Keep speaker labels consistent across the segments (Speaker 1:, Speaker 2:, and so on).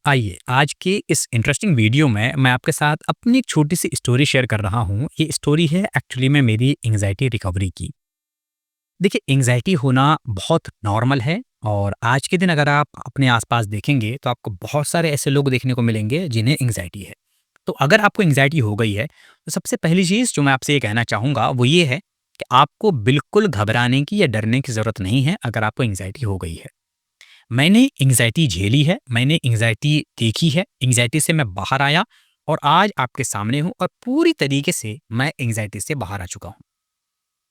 Speaker 1: आइए आज के इस इंटरेस्टिंग वीडियो में मैं आपके साथ अपनी एक छोटी सी स्टोरी शेयर कर रहा हूँ। ये स्टोरी है एक्चुअली में मेरी एंग्जायटी रिकवरी की। देखिए एंग्जायटी होना बहुत नॉर्मल है और आज के दिन अगर आप अपने आसपास देखेंगे तो आपको बहुत सारे ऐसे लोग देखने को मिलेंगे जिन्हें एंग्जायटी है। तो अगर आपको एंग्जायटी हो गई है तो सबसे पहली चीज़ जो मैं आपसे ये कहना चाहूँगा वो ये है कि आपको बिल्कुल घबराने की या डरने की ज़रूरत नहीं है अगर आपको एंग्जायटी हो गई है। मैंने एंग्जायटी झेली है, मैंने एंग्जायटी देखी है, एंग्जायटी से मैं बाहर आया और आज आपके सामने हूँ और पूरी तरीके से मैं एंग्जायटी से बाहर आ चुका हूँ।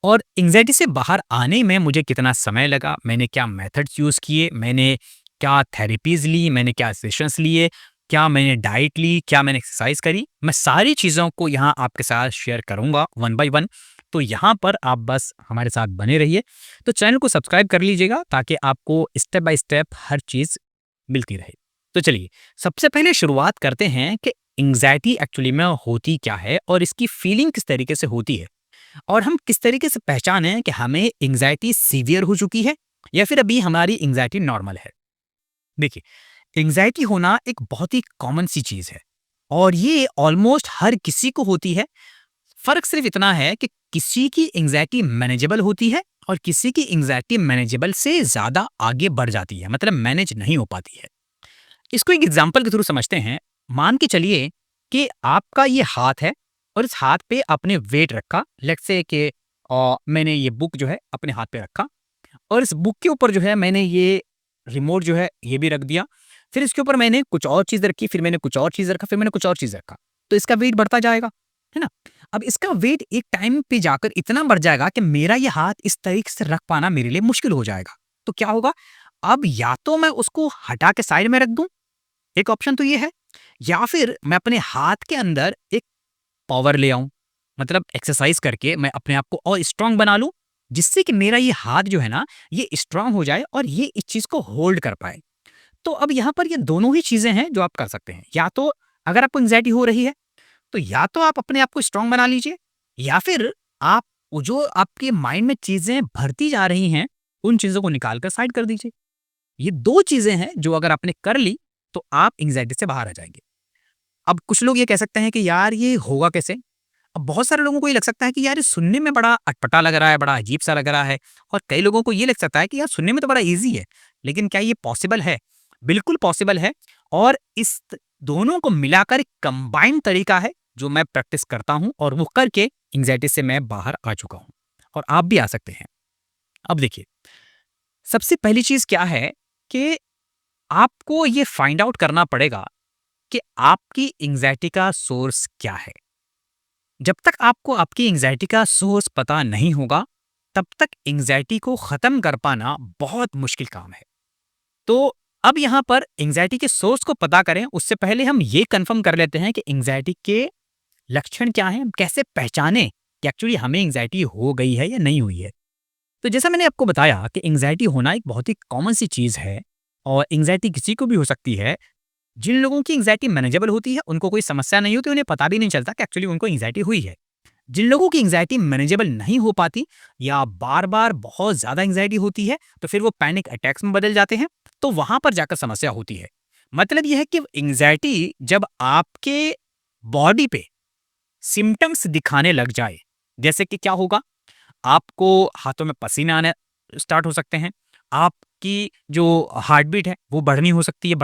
Speaker 1: और एंग्जायटी से बाहर आने में मुझे कितना समय लगा, मैंने क्या मेथड्स यूज़ किए, मैंने क्या थेरेपीज़ ली, मैंने क्या सेशंस लिए, क्या मैंने डाइट ली, क्या मैंने एक्सरसाइज़ करी, मैं सारी चीज़ों को यहाँ आपके साथ शेयर करूँगा वन बाय वन। तो यहाँ पर आप बस हमारे साथ बने रहिए। तो चैनल को सब्सक्राइब कर लीजिएगा ताकि आपको स्टेप बाय स्टेप हर चीज़ मिलती रहे। तो चलिए, सबसे पहले शुरुआत करते हैं कि एंग्जायटी एक्चुअली में होती क्या है और इसकी फीलिंग किस तरीके से होती है और हम किस तरीके से पहचानें कि हमें एंग्जायटी सीवियर हो चुकी है या फिर अभी हमारी एंग्जायटी नॉर्मल है। देखिए, एंग्जायटी होना एक बहुत ही कॉमन सी चीज़ है और ये ऑलमोस्ट हर किसी को होती है। फ़र्क सिर्फ इतना है कि किसी की एंग्जायटी मैनेजेबल होती है और किसी की एंग्जायटी मैनेजेबल से ज़्यादा आगे बढ़ जाती है, मतलब मैनेज नहीं हो पाती है। इसको एक एग्जांपल के थ्रू समझते हैं। मान के चलिए कि आपका ये हाथ है और इस हाथ पे आपने वेट रखा। लेट्स से कि मैंने ये बुक जो है अपने हाथ पे रखा और इस बुक के ऊपर जो है मैंने ये रिमोट जो है ये भी रख दिया। फिर इसके ऊपर मैंने कुछ और चीज़ रखी, फिर मैंने कुछ और चीज़ रखा, फिर मैंने कुछ और चीज़ रखा। तो इसका वेट बढ़ता जाएगा, है ना? अब इसका वेट एक टाइम पे जाकर इतना बढ़ जाएगा कि मेरा ये हाथ इस तरीके से रख पाना मेरे लिए मुश्किल हो जाएगा। तो क्या होगा? अब या तो मैं उसको हटा के साइड में रख दूँ, एक ऑप्शन तो ये है, या फिर मैं अपने हाथ के अंदर एक पावर ले आऊँ। मतलब एक्सरसाइज़ करके मैं अपने आप को और स्ट्रॉन्ग बना लूँ, जिससे कि मेरा ये हाथ जो है ना, ये स्ट्रॉन्ग हो जाए और ये इस चीज़ को होल्ड कर पाए। तो अब यहाँ पर ये दोनों ही चीज़ें हैं जो आप कर सकते हैं। या तो अगर आपको एंग्ज़ायटी हो रही है, तो या तो आप अपने आप को स्ट्रॉन्ग बना लीजिए या फिर आप वो जो आपके माइंड में चीज़ें भरती जा रही हैं, उन चीज़ों को निकाल कर साइड कर दीजिए। ये 2 चीज़ें हैं जो अगर आपने कर ली, तो आप एंग्ज़ायटी से बाहर आ जाएँगे। अब कुछ लोग ये कह सकते हैं कि यार ये होगा कैसे? अब बहुत सारे लोगों को ये लग सकता है कि यार ये सुनने में बड़ा अटपटा लग रहा है, बड़ा अजीब-सा लग रहा है और कई लोगों को ये लग सकता है कि यार सुनने में तो बड़ा ईज़ी है, लेकिन क्या ये पॉसिबल है? बिल्कुल पॉसिबल है और इस दोनों को मिलाकर एक कंबाइंड तरीका है जो मैं प्रैक्टिस करता हूँ और वो करके एंग्ज़ायटी से मैं बाहर आ चुका हूँ और आप भी आ सकते हैं। अब देखिए, सबसे पहली चीज़ क्या है कि आपको ये फाइंड आउट करना पड़ेगा कि आपकी एंग्जायटी का सोर्स क्या है। जब तक आपको आपकी एंग्जायटी का सोर्स पता नहीं होगा, तब तक एंग्जायटी को खत्म कर पाना बहुत मुश्किल काम है। तो अब यहाँ पर एंग्जायटी के सोर्स को पता करें, उससे पहले हम ये कंफर्म कर लेते हैं कि एंग्जायटी के लक्षण क्या हैं, हम कैसे पहचानें कि एक्चुअली हमें एंग्जायटी हो गई है या नहीं हुई है। तो जैसा मैंने आपको बताया कि एंग्जायटी होना एक बहुत ही कॉमन सी चीज़ है और एंग्जायटी किसी को भी हो सकती है। जिन लोगों की एंग्जायटी मैनेजेबल होती है, उनको कोई समस्या नहीं होती, उन्हें पता भी नहीं चलता कि एक्चुअली उनको एंग्जायटी हुई है। जिन लोगों की एंग्जायटी मैनेजेबल नहीं हो पाती या बार-बार बहुत ज़्यादा एंग्जायटी होती है, तो फिर वो पैनिक अटैक्स में बदल जाते हैं, तो वहाँ पर जाकर समस्या होती है। मतलब ये है कि एंग्जायटी जब आपके बॉडी पे सिम्पटम्स दिखाने लग जाए, जैसे कि क्या होगा? आपको हाथों में पसीने आने स्टार्ट हो सकते हैं। आपकी जो हार्ट बीट है, वो बढ़नी हो सकती है,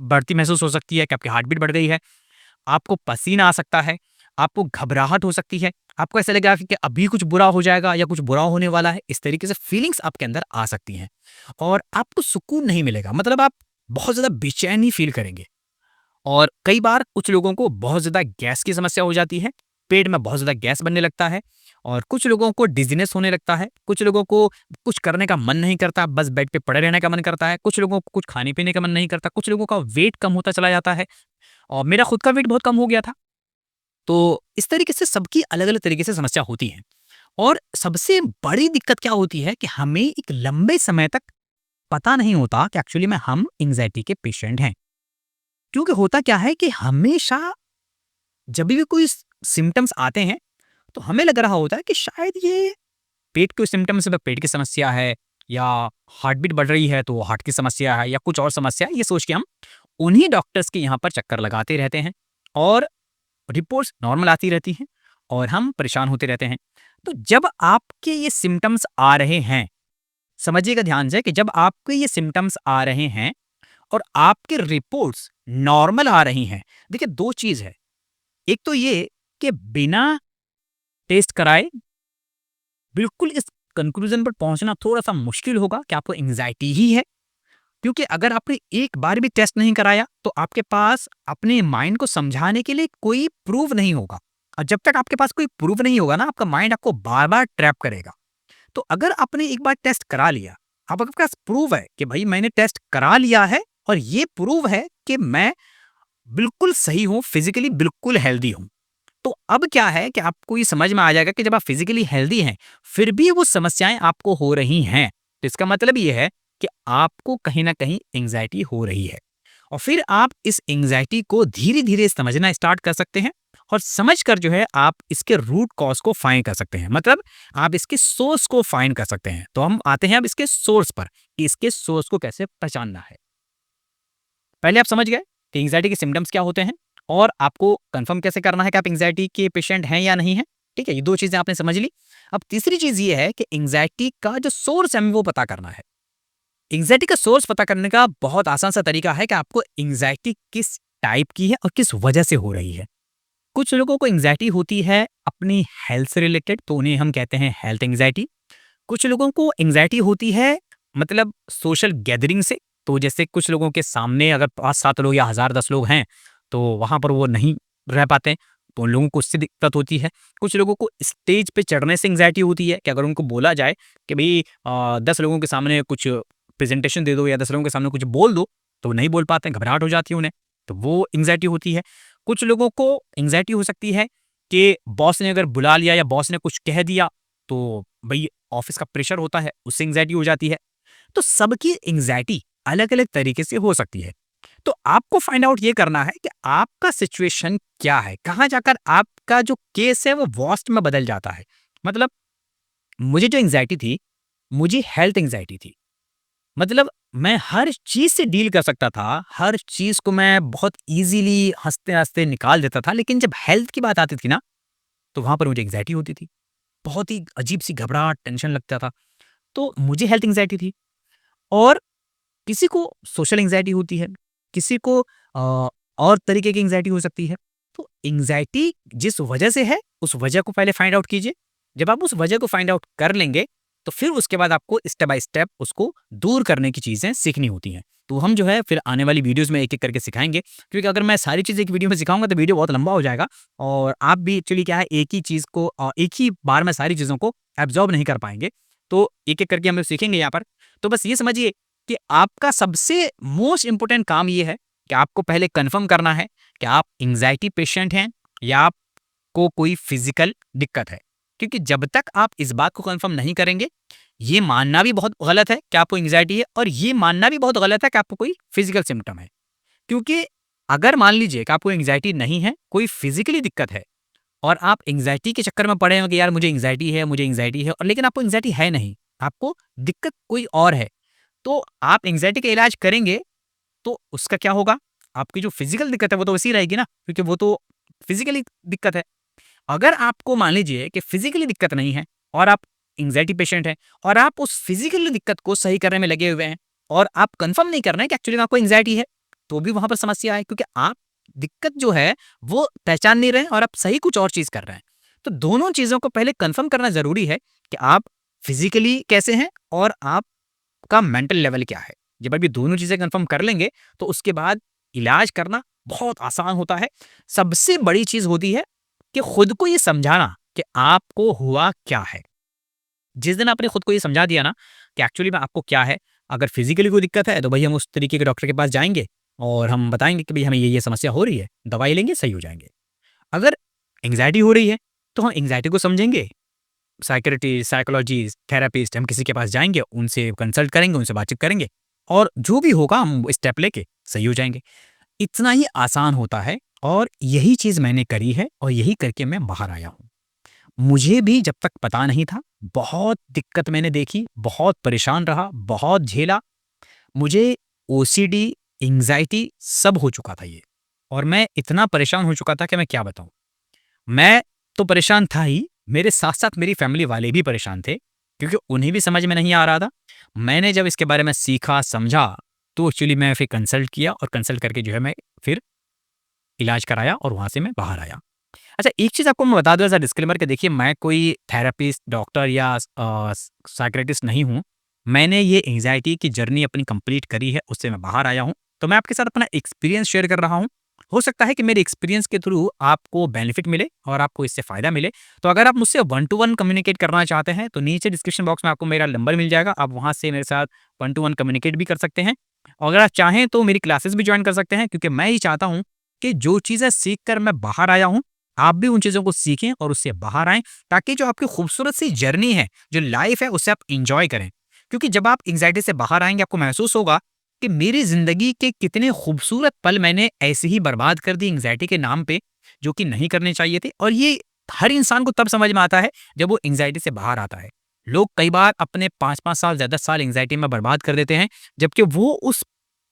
Speaker 1: बढ़ती महसूस हो सकती है कि आपकी हार्ट बीट बढ़ गई है। आपको पसीना आ सकता है, आपको घबराहट हो सकती है, आपको ऐसा लगेगा कि अभी कुछ बुरा हो जाएगा या कुछ बुरा होने वाला है। इस तरीके से फीलिंग्स आपके अंदर आ सकती हैं और आपको सुकून नहीं मिलेगा। मतलब आप बहुत ज़्यादा बेचैनी फ़ील करेंगे। और कई बार कुछ लोगों को बहुत ज़्यादा गैस की समस्या हो जाती है, पेट में बहुत ज़्यादा गैस बनने लगता है और कुछ लोगों को डिज़ीनेस होने लगता है, कुछ लोगों को कुछ करने का मन नहीं करता, बस बेड पे पड़े रहने का मन करता है, कुछ लोगों को कुछ खाने-पीने का मन नहीं करता, कुछ लोगों का वेट कम होता चला जाता है और मेरा खुद का वेट बहुत कम हो गया था। तो इस तरीके से सबकी अलग-अलग तरीके से समस्या होती है और सबसे बड़ी दिक्कत क्या होती है कि हमें एक लंबे समय तक पता नहीं होता कि एक्चुअली में हम एंग्ज़ायटी के पेशेंट हैं। क्योंकि होता क्या है कि हमेशा जब भी कोई सिम्पटम्स आते हैं, तो हमें लग रहा होता है कि शायद ये पेट के सिम्पटम्स में पेट की समस्या है या हार्ट बीट बढ़ रही है तो हार्ट की समस्या है या कुछ और समस्या है, ये सोच के हम उन्हीं डॉक्टर्स के यहाँ पर चक्कर लगाते रहते हैं और रिपोर्ट्स नॉर्मल आती रहती हैं और हम परेशान होते रहते हैं। तो जब आपके ये सिम्पटम्स आ रहे हैं, समझिएगा ध्यान से कि जब आपके ये सिम्पटम्स आ रहे हैं और आपके रिपोर्ट्स नॉर्मल आ रही हैं, देखिए 2 चीज़ है। एक तो ये कि बिना टेस्ट कराए बिल्कुल इस कंक्लूजन पर पहुंचना थोड़ा-सा मुश्किल होगा कि आपको एंग्जायटी ही है। क्योंकि अगर आपने एक बार भी टेस्ट नहीं कराया, तो आपके पास अपने माइंड को समझाने के लिए कोई प्रूफ नहीं होगा। और जब तक आपके पास कोई प्रूफ नहीं होगा ना, आपका माइंड आपको बार-बार ट्रैप करेगा। तो अगर आपने एक बार टेस्ट करा लिया, अब आपके पास प्रूफ है कि भाई मैंने टेस्ट करा लिया है और ये प्रूफ है कि मैं बिल्कुल सही हूँ, फिजिकली बिल्कुल हेल्दी हूँ। तो अब क्या है कि आपको ये समझ में आ जाएगा कि जब आप फिजिकली हेल्दी हैं, फिर भी वो समस्याएं आपको हो रही हैं, तो इसका मतलब ये है कि आपको कहीं ना कहीं एंग्जाइटी हो रही है। और फिर आप इस एंग्जाइटी को धीरे धीरे समझना स्टार्ट कर सकते हैं और समझकर जो है आप इसके रूट कॉज को फाइंड कर सकते हैं, मतलब आप इसके सोर्स को फाइंड कर सकते हैं। तो हम आते हैं अब इसके सोर्स पर कि इसके सोर्स को कैसे पहचानना है। पहले आप समझ गए कि एंग्जायटी के सिम्पटम्स क्या होते हैं और आपको कंफर्म कैसे करना है कि आप एंग्जायटी के पेशेंट हैं या नहीं हैं। ठीक है, ये 2 चीजें आपने समझ ली। अब तीसरी चीज ये है कि एंग्जायटी का जो सोर्स है हमें वो पता करना है। एंग्जायटी का सोर्स पता करने का बहुत आसान सा तरीका है कि आपको एंग्जायटी किस टाइप की है और किस वजह से हो रही है। कुछ लोगों को एंग्जायटी होती है अपनी हेल्थ से रिलेटेड, तो उन्हें हम कहते हैं हेल्थ एंग्जायटी। कुछ लोगों को एंग्जायटी होती है मतलब सोशल गैदरिंग से, तो जैसे कुछ लोगों के सामने अगर 5-7 लोग या 1000-10 लोग हैं, तो वहाँ पर वो नहीं रह पाते, तो उन लोगों को उससे दिक्कत होती है। कुछ लोगों को स्टेज पे चढ़ने से एंग्जायटी होती है कि अगर उनको बोला जाए कि भई 10 लोगों के सामने कुछ प्रेज़ेंटेशन दे दो या 10 लोगों के सामने कुछ बोल दो, तो वो नहीं बोल पाते हैं, घबराहट हो जाती है उन्हें, तो वो एंग्जायटी होती है। कुछ लोगों को एंग्जायटी हो सकती है कि बॉस ने अगर बुला लिया या बॉस ने कुछ कह दिया, तो भई ऑफिस का प्रेशर होता है, उससे एंग्जायटी हो जाती है। तो सबकी एंग्जायटी अलग-अलग तरीके से हो सकती है। तो आपको फाइंड आउट ये करना है कि आपका सिचुएशन क्या है? कहाँ जाकर आपका जो केस है वो वर्स्ट में बदल जाता है। मतलब मुझे जो एंग्जायटी थी, मुझे हेल्थ एंग्जायटी थी। मतलब मैं हर चीज़ से डील कर सकता था, हर चीज़ को मैं बहुत ईज़िली हँसते-हँसते निकाल देता था, लेकिन जब हेल्थ की बात आती थी ना, तो वहाँ पर मुझे एंग्जायटी होती थी। बहुत ही अजीब-सी घबराहट, टेंशन लगता था। तो मुझे हेल्थ एंग्जायटी थी और किसी को सोशल एंग्जायटी होती है, किसी को और तरीके की एंग्जायटी हो सकती है। तो एंग्जायटी जिस वजह से है, उस वजह को पहले फाइंड आउट कीजिए। जब आप उस वजह को फाइंड आउट कर लेंगे, तो फिर उसके बाद आपको स्टेप बाय स्टेप उसको दूर करने की चीज़ें सीखनी होती हैं। तो हम जो है फिर आने वाली वीडियोज़ में एक-एक करके सिखाएँगे, क्योंकि अगर मैं सारी चीज़ें एक वीडियो में सिखाऊँगा तो वीडियो बहुत लंबा हो जाएगा और आप भी एक्चुअली क्या है एक ही चीज़ को एक ही बार में सारी चीज़ों को एब्ज़ॉर्ब नहीं कर पाएँगे। तो एक-एक करके हम लोग सीखेंगे यहाँ पर। तो बस ये समझिए कि आपका सबसे मोस्ट इम्पोर्टेंट काम ये है कि आपको पहले कंफर्म करना है कि आप एंग्जायटी पेशेंट हैं या आपको कोई फिजिकल दिक्कत है। क्योंकि जब तक आप इस बात को कंफर्म नहीं करेंगे, ये मानना भी बहुत गलत है कि आपको एंग्जायटी है और ये मानना भी बहुत गलत है कि आपको कोई फिजिकल सिम्पटम है। क्योंकि अगर मान लीजिए कि आपको एंग्जायटी नहीं है, कोई फिजिकली दिक्कत है और आप एंग्जायटी के चक्कर में पड़े हो कि यार मुझे एंग्जायटी है और लेकिन आपको एंग्जायटी है नहीं, आपको दिक्कत कोई और है। तो आप एंग्जायटी का इलाज करेंगे, तो उसका क्या होगा? आपकी जो फिज़िकल दिक्कत है, वो तो वैसी रहेगी ना, क्योंकि वो तो फिज़िकली दिक्कत है। अगर आपको मान लीजिए कि फिज़िकली दिक्कत नहीं है और आप एंग्जायटी पेशेंट हैं और आप उस फिज़िकल दिक्कत को सही करने में लगे हुए हैं और आप कन्फर्म नहीं कर रहे हैं कि एक्चुअली में आपको एंग्जायटी है, तो भी वहाँ पर समस्या है, क्योंकि आप दिक्कत जो है, वो पहचान नहीं रहे हैं और आप सही कुछ और चीज़ कर रहे हैं। तो दोनों चीज़ों को पहले कन्फर्म करना ज़रूरी है कि आप फिज़िकली कैसे हैं और आप का मेंटल लेवल क्या है। जब आप ये दोनों चीज़ें कंफर्म कर लेंगे, तो उसके बाद इलाज करना बहुत आसान होता है। सबसे बड़ी चीज़ होती है कि खुद को ये समझाना कि आपको हुआ क्या है। जिस दिन आपने खुद को ये समझा दिया ना कि एक्चुअली में आपको क्या है, अगर फिज़िकली कोई दिक्कत है, तो भई हम उस तरीके के डॉक्टर के पास जाएँगे और हम बताएँगे कि भई हमें ये समस्या हो रही है, दवाई लेंगे, सही हो जाएँगे। अगर एंग्ज़ायटी हो रही है, तो हम एंग्ज़ायटी को समझेंगे, साइकियाट्रिस्ट, साइकोलॉजिस्ट, थेरेपिस्ट हम किसी के पास जाएँगे, उनसे कंसल्ट करेंगे, उनसे बातचीत करेंगे और जो भी होगा हम स्टेप लेके सही हो जाएँगे। इतना ही आसान होता है और यही चीज़ मैंने करी है और यही करके मैं बाहर आया हूँ। मुझे भी जब तक पता नहीं था, बहुत दिक्कत मैंने देखी, बहुत परेशान रहा, बहुत झेला। मुझे ओसीडी एंग्ज़ायटी सब हो चुका था ये और मैं इतना परेशान हो चुका था कि मैं क्या बताऊँ। मैं तो परेशान था ही, मेरे साथ-साथ मेरी फैमिली वाले भी परेशान थे, क्योंकि उन्हें भी समझ में नहीं आ रहा था। मैंने जब इसके बारे में सीखा, समझा, तो एक्चुअली मैं फिर कंसल्ट किया और कंसल्ट करके जो है मैं फिर इलाज कराया और वहाँ से मैं बाहर आया। अच्छा, एक चीज़ आपको मैं बता दूँ एज़ अ डिस्क्लेमर कि देखिए मैं कोई थेरेपिस्ट, डॉक्टर या साइकियाट्रिस्ट नहीं हूँ। मैंने ये एंग्ज़ायटी की जर्नी अपनी कंप्लीट करी है, उससे मैं बाहर आया हूँ। तो मैं आपके साथ अपना एक्सपीरियंस शेयर कर रहा हूँ। हो सकता है कि मेरे एक्सपीरियंस के थ्रू आपको बेनिफिट मिले और आपको इससे फ़ायदा मिले। तो अगर आप मुझसे वन टू वन कम्युनिकेट करना चाहते हैं, तो नीचे डिस्क्रिप्शन बॉक्स में आपको मेरा नंबर मिल जाएगा। आप वहाँ से मेरे साथ वन टू वन कम्युनिकेट भी कर सकते हैं। और अगर आप चाहें तो मेरी क्लासेस भी जॉइन कर सकते हैं, क्योंकि मैं ये चाहता हूँ कि जो चीज़ें सीख कर मैं बाहर आया हूँ, आप भी उन चीज़ों को सीखें और उससे बाहर आएँ, ताकि जो आपकी खूबसूरत सी जर्नी है, जो लाइफ़ है, उसे आप एन्जॉय करें। क्योंकि जब आप एंग्ज़ायटी से बाहर आएँगे, आपको महसूस होगा कि मेरी ज़िंदगी के कितने खूबसूरत पल मैंने ऐसे ही बर्बाद कर दिए एंग्ज़ायटी के नाम पे, जो कि नहीं करने चाहिए थे। और ये हर इंसान को तब समझ में आता है, जब वो एंग्ज़ायटी से बाहर आता है। लोग कई बार अपने 5-5 साल, 10-10 साल एंग्ज़ायटी में बर्बाद कर देते हैं, जबकि वो उस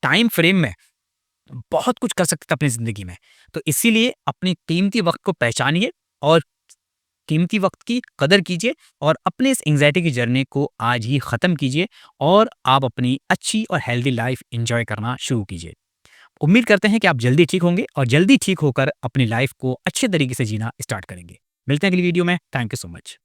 Speaker 1: टाइम फ्रेम में बहुत कुछ कर सकते थे अपनी ज़िंदगी में। तो इसीलिए अपने कीमती वक़्त को पहचानिए और कीमती वक़्त की कदर कीजिए और अपने इस एंग्ज़ायटी की जर्नी को आज ही ख़त्म कीजिए और आप अपनी अच्छी और हेल्दी लाइफ़ एन्जॉय करना शुरू कीजिए। उम्मीद करते हैं कि आप जल्दी ठीक होंगे और जल्दी ठीक होकर अपनी लाइफ़ को अच्छे तरीके से जीना स्टार्ट करेंगे। मिलते हैं अगली वीडियो में। Thank you so much.